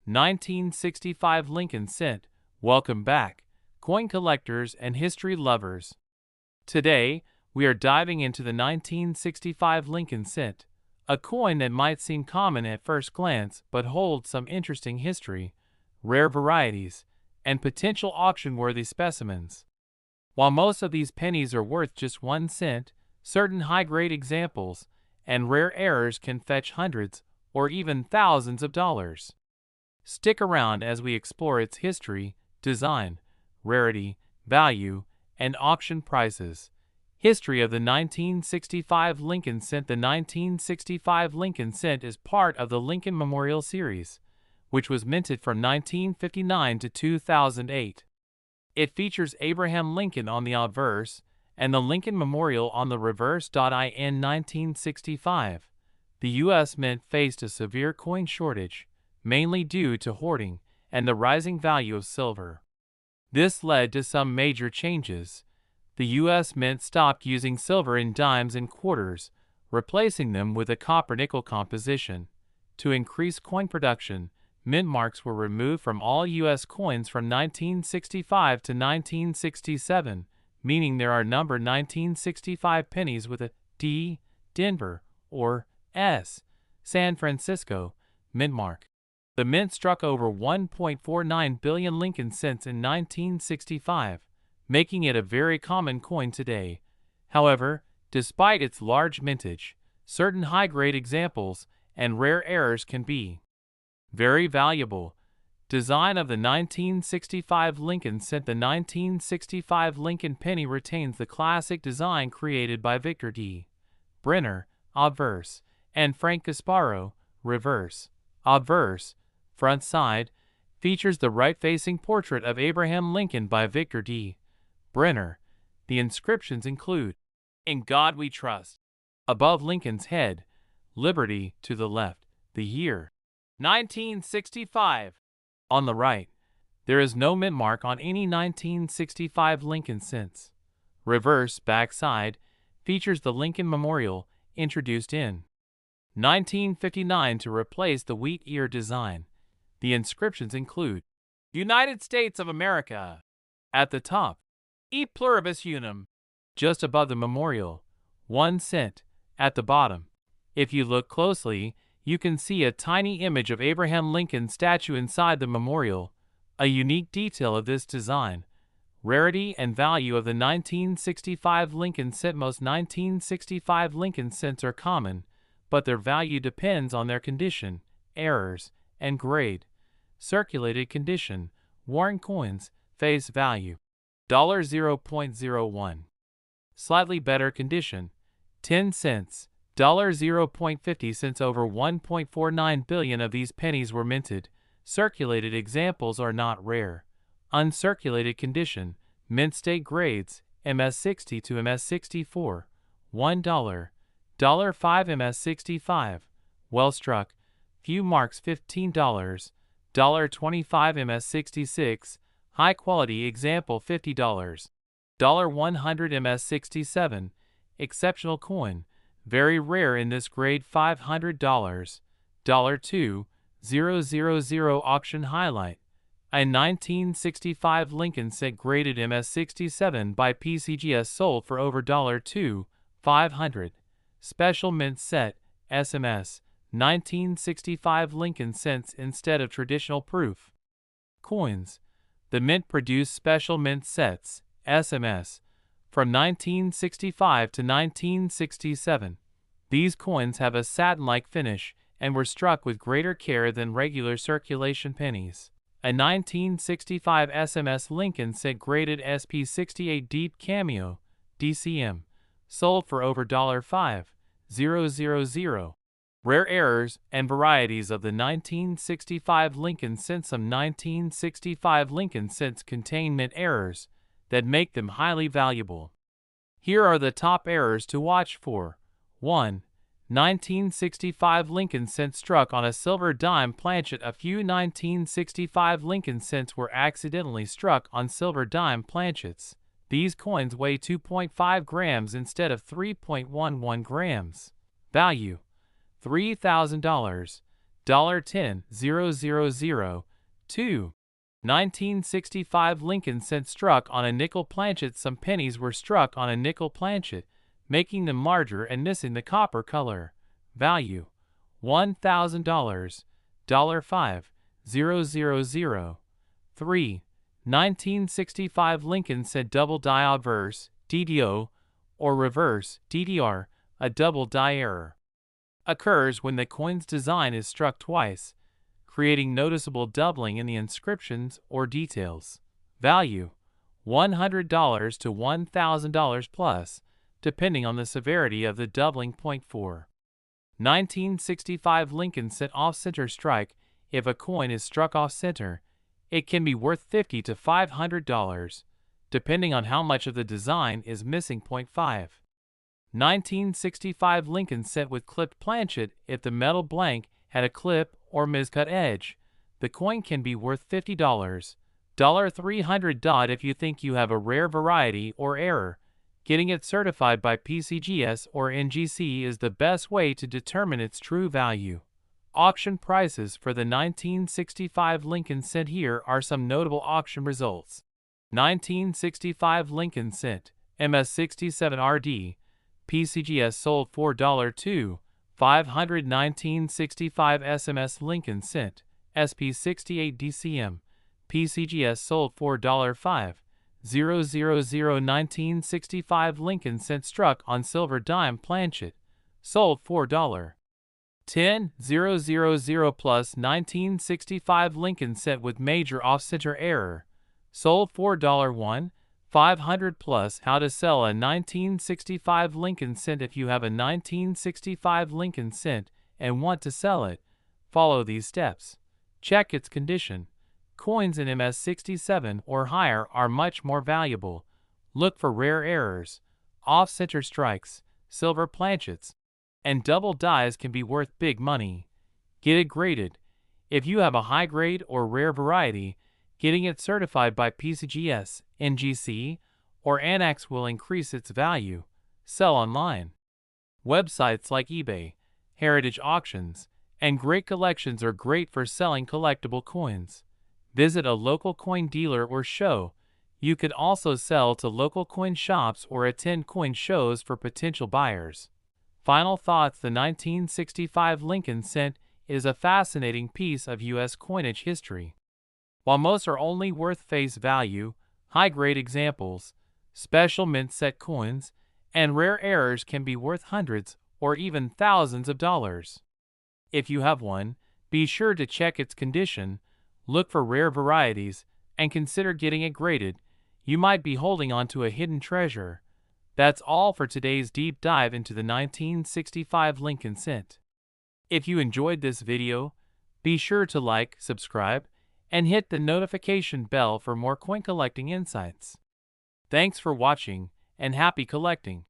1965 Lincoln Cent. Welcome back, coin collectors and history lovers. Today, we are diving into the 1965 Lincoln Cent, a coin that might seem common at first glance but holds some interesting history, rare varieties, and potential auction-worthy specimens. While most of these pennies are worth just 1 cent, certain high-grade examples and rare errors can fetch hundreds or even thousands of dollars. Stick around as we explore its history, design, rarity, value, and auction prices. History of the 1965 Lincoln Cent. The 1965 Lincoln Cent is part of the Lincoln Memorial Series, which was minted from 1959 to 2008. It features Abraham Lincoln on the obverse and the Lincoln Memorial on the reverse. In 1965, the U.S. Mint faced a severe coin shortage, mainly due to hoarding and the rising value of silver. This led to some major changes. The U.S. Mint stopped using silver in dimes and quarters, replacing them with a copper-nickel composition. To increase coin production, mint marks were removed from all U.S. coins from 1965 to 1967, meaning there are numbered 1965 pennies with a D, Denver, or S, San Francisco, mint mark. The mint struck over 1.49 billion Lincoln cents in 1965, making it a very common coin today. However, despite its large mintage, certain high-grade examples and rare errors can be very valuable. Design of the 1965 Lincoln Cent. The 1965 Lincoln penny retains the classic design created by Victor D. Brenner, obverse, and Frank Gasparo, reverse. Obverse, front side, features the right-facing portrait of Abraham Lincoln by Victor D. Brenner. The inscriptions include, "In God We Trust," above Lincoln's head, "Liberty" to the left, the year 1965. On the right, there is no mint mark on any 1965 Lincoln cents. Reverse backside features the Lincoln Memorial, introduced in 1959 to replace the wheat ear design. The inscriptions include, "United States of America" at the top, "E pluribus unum" just above the memorial, 1 cent at the bottom. If you look closely, you can see a tiny image of Abraham Lincoln's statue inside the memorial, a unique detail of this design. Rarity and value of the 1965 Lincoln Cent. Most 1965 Lincoln cents are common, but their value depends on their condition, errors, and grade. Circulated condition, worn coins, face value, $0.01. Slightly better condition, 10 cents, $0.50. Over 1.49 billion of these pennies were minted. Circulated examples are not rare. Uncirculated condition, mint state grades, MS60 to MS64, $1, $5 MS65, well struck, few marks $15, $25 MS66, high quality example $50, $100 MS67, exceptional coin, very rare in this grade $500, $2,000 auction highlight. A 1965 Lincoln Cent graded MS67 by PCGS sold for over $2,500. Special Mint Set, SMS, 1965 Lincoln Cents instead of traditional proof coins. The Mint produced Special Mint Sets, SMS, from 1965 to 1967. These coins have a satin-like finish and were struck with greater care than regular circulation pennies. A 1965 SMS Lincoln Cent graded SP68 Deep Cameo, DCM, sold for over $5,000. Rare errors and varieties of the 1965 Lincoln Cent. Some 1965 Lincoln Cents contain mint errors that make them highly valuable. Here are the top errors to watch for. 1. 1965 Lincoln Cent struck on a silver dime planchet. A few 1965 Lincoln Cents were accidentally struck on silver dime planchets. These coins weigh 2.5 grams instead of 3.11 grams. Value: $3,000, $10,000. 2. 1965 Lincoln cent struck on a nickel planchet. Some pennies were struck on a nickel planchet, making them larger and missing the copper color. Value: $1,000. $5,000. 3. 1965 Lincoln cent double die obverse DDO or reverse DDR. A double die error occurs when the coin's design is struck twice, creating noticeable doubling in the inscriptions or details. Value: $100 to $1,000 plus, depending on the severity of the doubling. 4. 1965 Lincoln cent off-center strike. If a coin is struck off-center, it can be worth $50 to $500, depending on how much of the design is missing. 5. 1965 Lincoln cent with clipped planchet. If the metal blank had a clip or miscut edge, the coin can be worth $50. $300. If you think you have a rare variety or error, getting it certified by PCGS or NGC is the best way to determine its true value. Auction prices for the 1965 Lincoln cent. Here are some notable auction results. 1965 Lincoln cent, MS67RD, PCGS sold $4.2. 500 1965 SMS Lincoln cent, SP68 DCM, PCGS sold $4.5. 000 1965 Lincoln cent struck on silver dime planchet, sold $4. 10 000 plus 1965 Lincoln cent with major off-center error, sold $4. 500 plus. How to sell a 1965 Lincoln cent. If you have a 1965 Lincoln cent and want to sell it, follow these steps. Check its condition. Coins in MS67 or higher are much more valuable. Look for rare errors, off-center strikes, silver planchets, and double dies can be worth big money. Get it graded. If you have a high grade or rare variety, getting it certified by PCGS, NGC, or Annex will increase its value. Sell online. Websites like eBay, Heritage Auctions, and Great Collections are great for selling collectible coins. Visit a local coin dealer or show. You could also sell to local coin shops or attend coin shows for potential buyers. Final thoughts. The 1965 Lincoln cent is a fascinating piece of U.S. coinage history. While most are only worth face value, high-grade examples, special mint set coins, and rare errors can be worth hundreds or even thousands of dollars. If you have one, be sure to check its condition, look for rare varieties, and consider getting it graded. You might be holding on to a hidden treasure. That's all for today's deep dive into the 1965 Lincoln cent. If you enjoyed this video, be sure to like, subscribe, and hit the notification bell for more coin collecting insights. Thanks for watching, and happy collecting!